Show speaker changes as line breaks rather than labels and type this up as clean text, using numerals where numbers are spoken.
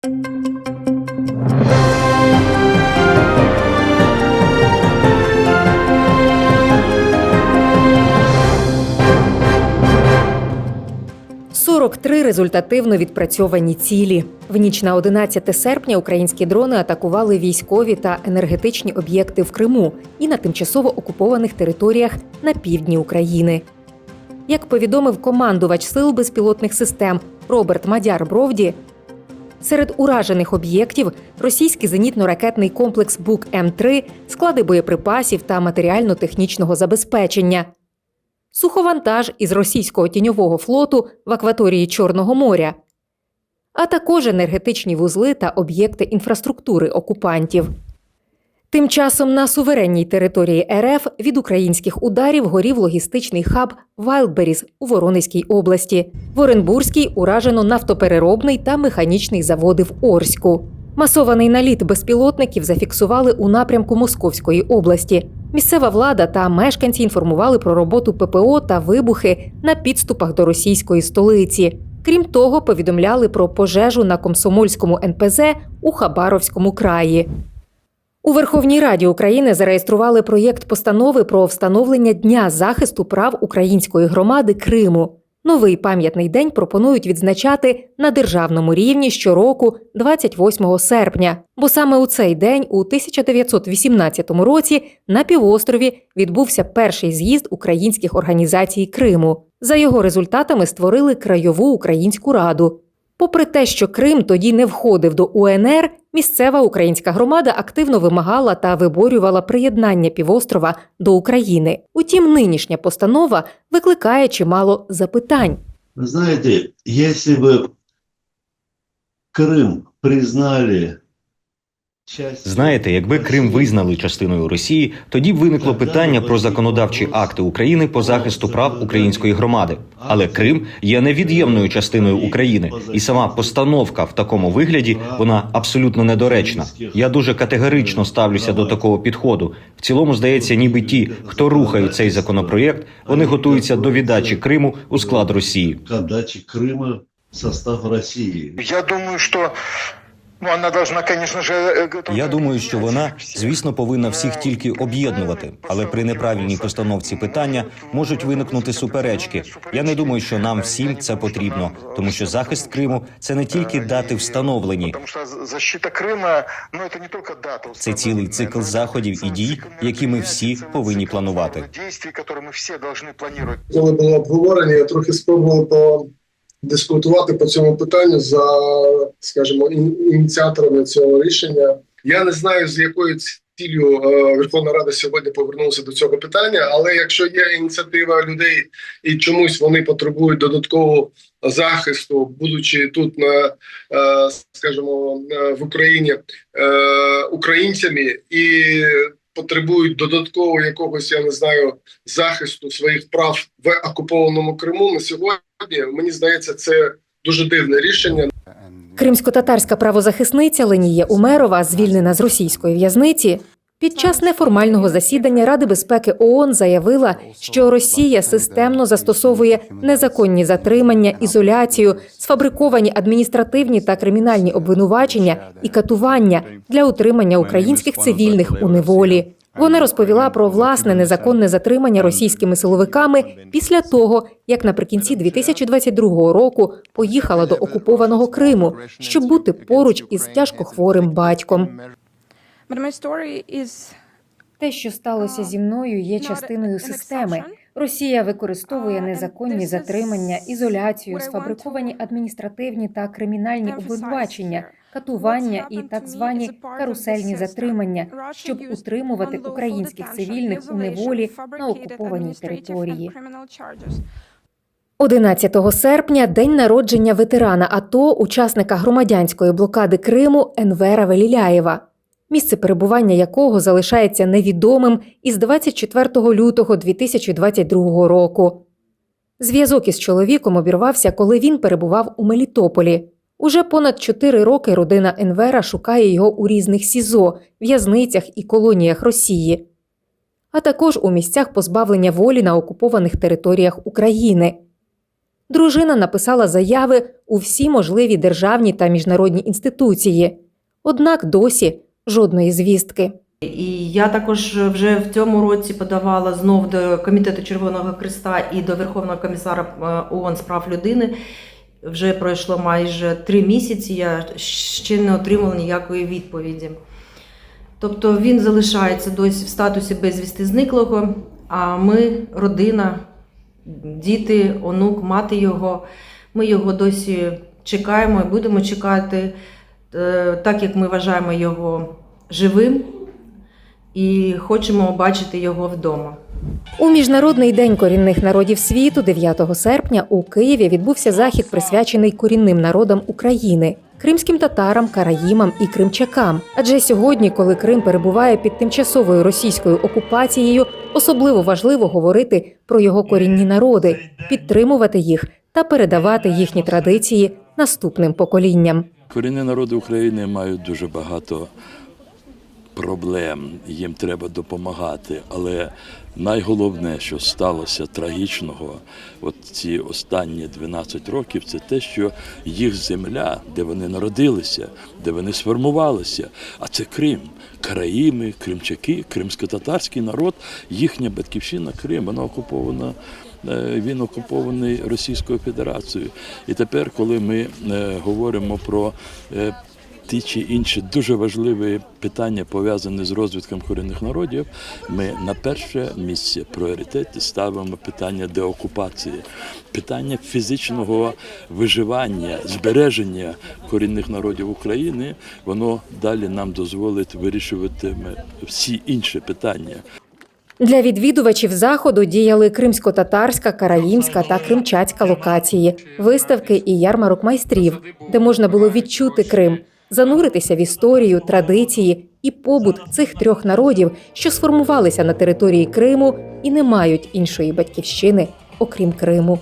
43 результативно відпрацьовані цілі. В ніч на 11 серпня українські дрони атакували військові та енергетичні об'єкти в Криму і на тимчасово окупованих територіях на півдні України. Як повідомив командувач Сил безпілотних систем Роберт Мадяр-Бровді, серед уражених об'єктів російський зенітно-ракетний комплекс Бук-М3, склади боєприпасів та матеріально-технічного забезпечення, суховантаж із російського тіньового флоту в акваторії Чорного моря, а також енергетичні вузли та об'єкти інфраструктури окупантів. Тим часом на суверенній території РФ від українських ударів горів логістичний хаб Вайлдберріс у Воронезькій області. В Оренбурзькій уражено нафтопереробний та механічний заводи в Орську. Масований наліт безпілотників зафіксували у напрямку Московської області. Місцева влада та мешканці інформували про роботу ППО та вибухи на підступах до російської столиці. Крім того, повідомляли про пожежу на Комсомольському НПЗ у Хабаровському краї. У Верховній Раді України зареєстрували проєкт постанови про встановлення Дня захисту прав української громади Криму. Новий пам'ятний день пропонують відзначати на державному рівні щороку 28 серпня, бо саме у цей день у 1918 році на півострові відбувся перший з'їзд українських організацій Криму. За його результатами створили Краєву українську раду. Попри те, що Крим тоді не входив до УНР, місцева українська громада активно вимагала та виборювала приєднання півострова до України. Утім, нинішня постанова викликає чимало запитань.
Ви знаєте, якщо б Крим признали...
Знаєте, якби Крим визнали частиною Росії, тоді б виникло питання про законодавчі акти України по захисту прав української громади. Але Крим є невід'ємною частиною України, і сама постановка в такому вигляді, вона абсолютно недоречна. Я дуже категорично ставлюся до такого підходу. В цілому, здається, ніби ті, хто рухає цей законопроєкт, вони готуються до віддачі Криму у склад Росії.
Віддачі Криму в состав Росії.
Я думаю, що вона, звісно, повинна всіх тільки об'єднувати, але при неправильній постановці питання можуть виникнути суперечки. Я не думаю, що нам всім це потрібно, тому що захист Криму – це не тільки дати встановлені. Це цілий цикл заходів і дій, які ми всі повинні планувати.
Коли було обговорення, я трохи спробував дискутувати по цьому питанню за, скажімо, ініціаторами цього рішення. Я не знаю, з якою ціллю Верховна Рада сьогодні повернулася до цього питання, але якщо є ініціатива людей і чомусь вони потребують додаткового захисту, будучи тут, скажімо, в Україні українцями і потребують додаткового якогось, я не знаю, захисту своїх прав в окупованому Криму, на сьогодні, мені здається, це дуже дивне рішення.
Кримсько-татарська правозахисниця Ленія Умерова, звільнена з російської в'язниці, під час неформального засідання Ради безпеки ООН заявила, що Росія системно застосовує незаконні затримання, ізоляцію, сфабриковані адміністративні та кримінальні обвинувачення і катування для утримання українських цивільних у неволі. Вона розповіла про власне незаконне затримання російськими силовиками після того, як наприкінці 2022 року поїхала до окупованого Криму, щоб бути поруч із тяжкохворим батьком. Те, що сталося зі мною, є частиною системи. Росія використовує незаконні затримання, ізоляцію, сфабриковані адміністративні та кримінальні обвинувачення, катування і так звані карусельні затримання, щоб утримувати українських цивільних у неволі на окупованій території. 11 серпня – день народження ветерана АТО, учасника громадянської блокади Криму Енвера Веліляєва, місце перебування якого залишається невідомим із 24 лютого 2022 року. Зв'язок із чоловіком обірвався, коли він перебував у Мелітополі. Уже понад 4 роки родина Енвера шукає його у різних СІЗО, в'язницях і колоніях Росії, а також у місцях позбавлення волі на окупованих територіях України. Дружина написала заяви у всі можливі державні та міжнародні інституції. Однак досі жодної звістки.
І я також вже в цьому році подавала знов до Комітету Червоного Хреста і до Верховного комісара ООН з прав людини. Вже пройшло майже 3 місяці, я ще не отримала ніякої відповіді. Тобто він залишається досі в статусі безвісти зниклого, а ми, родина, діти, онук, мати його, ми його досі чекаємо і будемо чекати, так як ми вважаємо його живим і хочемо бачити його вдома.
У Міжнародний день корінних народів світу 9 серпня у Києві відбувся захід, присвячений корінним народам України – кримським татарам, караїмам і кримчакам. Адже сьогодні, коли Крим перебуває під тимчасовою російською окупацією, особливо важливо говорити про його корінні народи, підтримувати їх та передавати їхні традиції наступним поколінням.
Корінні народи України мають дуже багато проблем, їм треба допомагати, але найголовне, що сталося трагічного от ці останні 12 років, це те, що їх земля, де вони народилися, де вони сформувалися, а це Крим, караїми, кримчаки, кримсько-татарський народ, їхня батьківщина Крим, вона окупована. Він окупований Російською Федерацією. І тепер, коли ми говоримо про ті чи інші дуже важливі питання, пов'язані з розвитком корінних народів, ми на перше місце пріоритеті ставимо питання деокупації, питання фізичного виживання, збереження корінних народів України, воно далі нам дозволить вирішувати всі інші питання.
Для відвідувачів заходу діяли кримсько-татарська, караїмська та кримчацька локації, виставки і ярмарок майстрів, де можна було відчути Крим, зануритися в історію, традиції і побут цих 3 народів, що сформувалися на території Криму і не мають іншої батьківщини, окрім Криму.